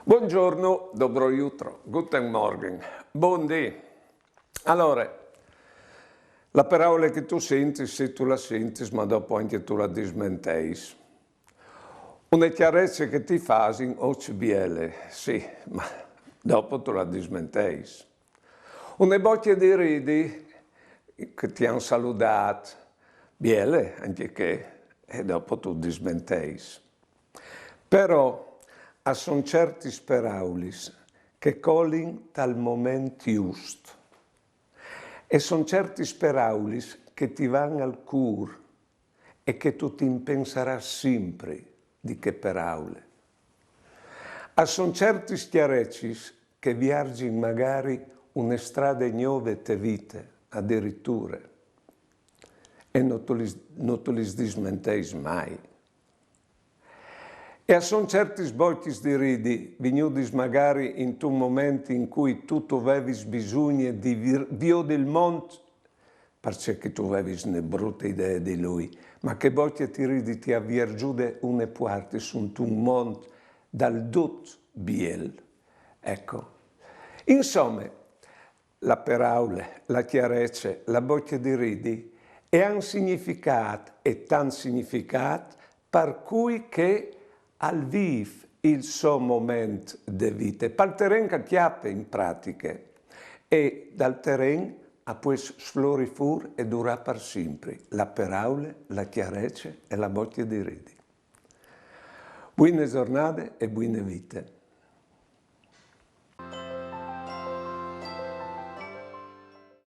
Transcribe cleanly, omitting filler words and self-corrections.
Buongiorno, dobro jutro, guten Morgen, buondì. Allora, la parola che tu senti, se tu la senti, ma dopo anche tu la dismentei. Una chiarezza che ti fai, oggi biele, sì, ma dopo tu la dismentei. Una boccia di ridi che ti hanno salutato, biele, anche che, e dopo tu dismentei. Però, sono certi speraulis che colin tal moment giusto e sono certi speraulis che ti vanno al cur e che tu ti impenserai sempre di che peraule. Sono certi schiareccis che viaggi magari una strada nuove te vite addirittura e non tu li dismenteis mai. E sono certi sbocchi di ridi, venuti magari in un momento in cui tu avevi bisogno di Dio del mondo, perché tu avevi una brutta idea di lui, ma che bocchi ti ridi ti avviergiude una parte su un mondo dal dut biel. Ecco. Insomma, la paraula, la chiarezza, la bocca di ridi è un significato e tan significato per cui che al viv il suo momento di vita. Per il terreno che chiappe in pratica e dal terreno a poi sflori fur e dura per sempre la paraula, la chiarezza e la bocca di ridi. Buone giornate e buone vite.